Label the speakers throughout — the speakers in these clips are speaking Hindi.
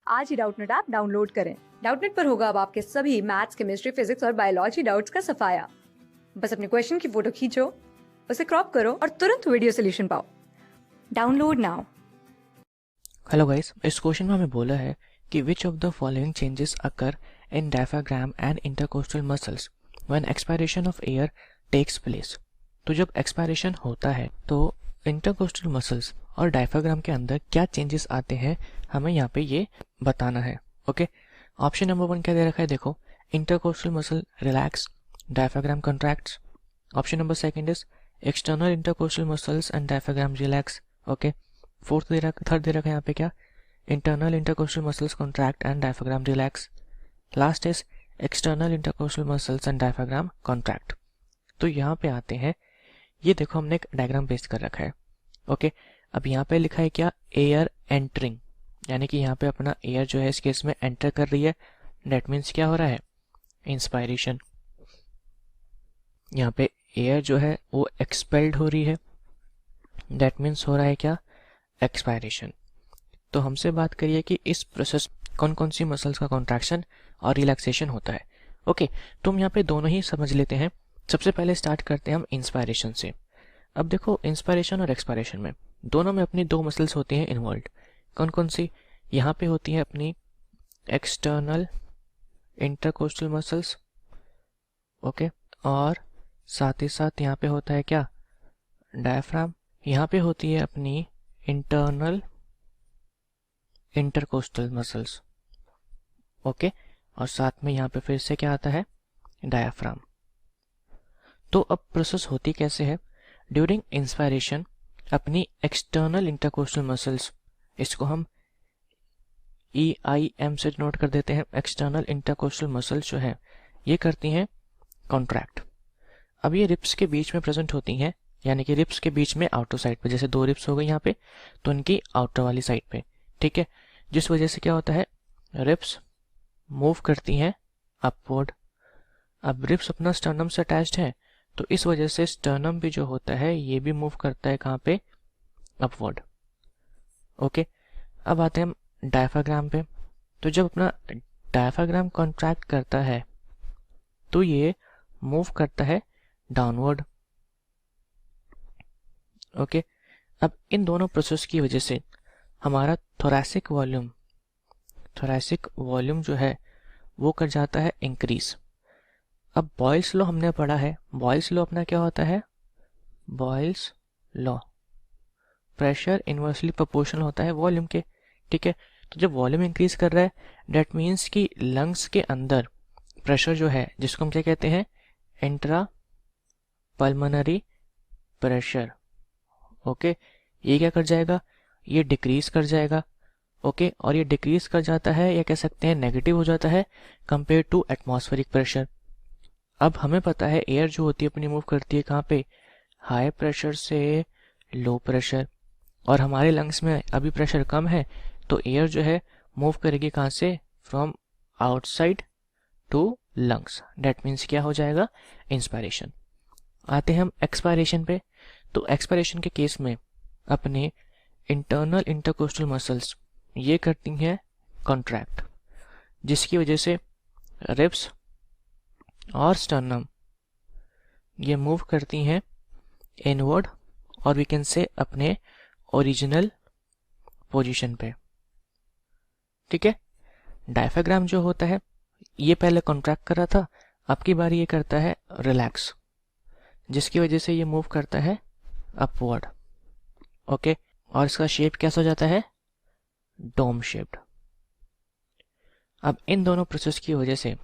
Speaker 1: आज ही डाउटनेट ऐप डाउनलोड करें। डाउटनेट पर होगा अब आपके सभी मैथ्स, केमिस्ट्री, फिजिक्स और बायोलॉजी डाउट्स का सफाया। बस अपने क्वेश्चन की फोटो खींचो, उसे क्रॉप करो और तुरंत वीडियो सोल्यूशन पाओ। Download now.
Speaker 2: हेलो गाइस, इस क्वेश्चन में हमें बोला है कि which of the following changes occur in diaphragm and intercostal muscles when expiration of air takes place. तो जब एक्सपायरेशन होता है तो इंटरकोस्टल मसल्स और डायफ्राग्राम के अंदर क्या चेंजेस आते हैं, हमें यहाँ पे ये बताना है। ओके, ऑप्शन नंबर 1 क्या दे रखा है, देखो, intercostal muscle relax, diaphragm contracts. Option number 2 is external intercostal muscles and diaphragm relax. Okay, third दे रखा है यहाँ पे क्या, internal intercostal muscles contract and diaphragm relax. Last is external intercostal muscles and diaphragm contract. तो यहाँ पे आते हैं, ये देखो हमने एक डायग्राम पेस्ट कर रखा है। ओके, अब यहाँ पे लिखा है क्या, एयर एंटरिंग, यानी कि यहाँ पे अपना एयर जो है इस केस में एंटर कर रही है। डेट मीन्स क्या हो रहा है, इंस्पायरेशन। यहाँ पे एयर जो है वो एक्सपेल्ड हो रही है, डेट मीन्स हो रहा है क्या, एक्सपायरेशन। तो हमसे बात करिए कि इस प्रोसेस कौन कौन सी मसल्स का कॉन्ट्रैक्शन और रिलैक्सेशन होता है। ओके, तो हम यहाँ पे दोनों ही समझ लेते हैं। सबसे पहले स्टार्ट करते हैं हम इंस्पायरेशन से। अब देखो, इंस्पायरेशन और एक्सपायरेशन में दोनों में अपनी दो मसल्स होती हैं इन्वॉल्व। कौन कौन सी, यहाँ पे होती है अपनी एक्सटर्नल इंटरकोस्टल मसल्स। ओके, और साथ ही साथ यहाँ पे होता है क्या, डायफ्राम। यहाँ पे होती है अपनी इंटरनल इंटरकोस्टल मसल्स। ओके, और साथ में यहाँ पे फिर से क्या आता है, डायफ्राम। तो अब प्रोसेस होती कैसे है, ड्यूरिंग इंस्पायरेशन अपनी एक्सटर्नल इंटरकोस्टल मसल्स, इसको हम EIM से नोट कर देते हैं, एक्सटर्नल इंटरकोस्टल मसल्स जो है ये करती हैं कॉन्ट्रैक्ट। अब ये रिप्स के बीच में प्रेजेंट होती हैं, यानी कि रिप्स के बीच में आउटर साइड पे, जैसे दो रिप्स हो गई यहाँ पे, तो इनकी आउटर वाली साइड पे, ठीक है, जिस वजह से क्या होता है, रिप्स मूव करती हैं अपवर्ड। अब रिप्स अपना स्टर्नम से अटैच्ड है, तो इस वजह से स्टर्नम भी जो होता है ये भी मूव करता है कहाँ पे, अपवर्ड। ओके, अब आते हैं हम डायफ्राग्राम पे। तो जब अपना डायफ्राग्राम कॉन्ट्रैक्ट करता है तो ये मूव करता है डाउनवर्ड। ओके, अब इन दोनों प्रोसेस की वजह से हमारा थोरैसिक वॉल्यूम जो है वो कर जाता है इंक्रीज। अब बॉयल्स लॉ हमने पढ़ा है, बॉयल्स लॉ अपना क्या होता है, Boyle's law, pressure inversely proportional होता है वॉल्यूम के, ठीक है। तो जब वॉल्यूम इंक्रीज कर रहा है, डेट मीन्स कि लंग्स के अंदर प्रेशर जो है, जिसको हम क्या कहते हैं, इंट्रा पल्मोनरी प्रेशर। ओके, ये क्या कर जाएगा, ये डिक्रीज कर जाएगा। ओके, और ये डिक्रीज कर जाता है, या कह सकते हैं नेगेटिव हो जाता है कंपेयर टू एटमॉस्फेरिक प्रेशर। अब हमें पता है एयर जो होती है अपनी मूव करती है कहाँ पे, हाई प्रेशर से लो प्रेशर, और हमारे लंग्स में अभी प्रेशर कम है, तो एयर जो है मूव करेगी कहाँ से, from outside to lungs. That means क्या हो जाएगा, इंस्पायरेशन। आते हैं हम एक्सपायरेशन पे। तो एक्सपायरेशन के केस में अपने इंटरनल इंटरकोस्टल मसल्स ये करती हैं कॉन्ट्रैक्ट, जिसकी वजह से रिब्स और स्टर्नम ये मूव करती हैं इनवर्ड, और वी कैन से अपने ओरिजिनल पोजीशन पे, ठीक है। डायफ्राग्राम जो होता है ये पहले कॉन्ट्रैक्ट कर रहा था, अब की बारी ये करता है रिलैक्स, जिसकी वजह से ये मूव करता है अपवर्ड। ओके, और इसका शेप कैसा हो जाता है, डोम शेप्ड। अब इन दोनों प्रोसेस की वजह से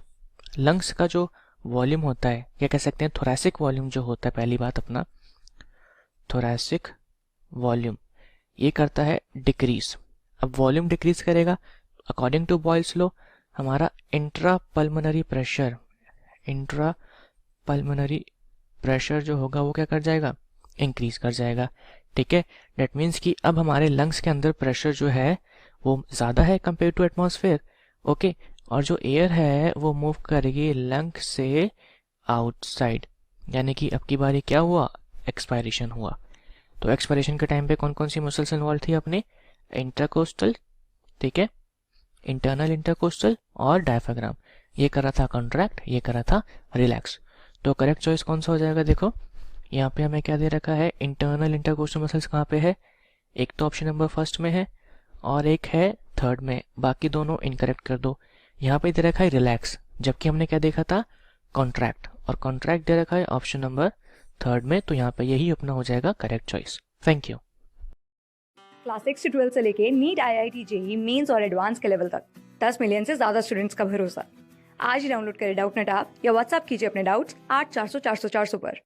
Speaker 2: लंग्स का जो वॉल्यूम होता है, क्या कह सकते हैं, थोरैसिक वॉल्यूम जो होता है, पहली बात अपना थोरैसिक वॉल्यूम ये करता है डिक्रीज। अब वॉल्यूम डिक्रीज करेगा, अकॉर्डिंग टू बॉयल्स लॉ हमारा इंट्रा पल्मोनरी प्रेशर जो होगा वो क्या कर जाएगा, इंक्रीज कर जाएगा, ठीक है। डेट मीन्स कि अब हमारे लंग्स के अंदर प्रेशर जो है वो ज़्यादा है कंपेयर टू एटमॉस्फेयर। ओके, और जो एयर है वो मूव करेगी लंग से आउटसाइड, यानी कि अब की बारी क्या हुआ, एक्सपायरेशन हुआ। तो एक्सपायरेशन के टाइम पे कौन कौन सी मसल्स इन्वॉल्व थी अपने, इंटरकोस्टल, ठीक है, इंटरनल इंटरकोस्टल और डायफ्राग्राम। ये करा था कॉन्ट्रैक्ट, ये करा था रिलैक्स। तो करेक्ट चॉइस कौन सा हो जाएगा? देखो यहाँ पे हमें क्या दे रखा है, इंटरनल इंटरकोस्टल मसल्स कहाँ पे है? एक तो ऑप्शन नंबर फर्स्ट में है और एक है थर्ड में, बाकी दोनों इनकरेक्ट कर दो। यहाँ पे दे रखा है रिलैक्स, जबकि हमने क्या देखा था? कॉन्ट्रैक्ट, और कॉन्ट्रैक्ट दे रखा है ऑप्शन नंबर थर्ड में, तो यहाँ पे यही अपना हो जाएगा correct choice. Thank you.
Speaker 1: Class 6 से 12 से लेके नीट, IIT, JEE मेंस और एडवांस के लेवल तक 10 मिलियन से ज्यादा स्टूडेंट्स का भरोसा। आज ही डाउनलोड करें डाउटनेट ऐप या व्हाट्सएप कीजिए अपने डाउट्स 8400 400 400 पर।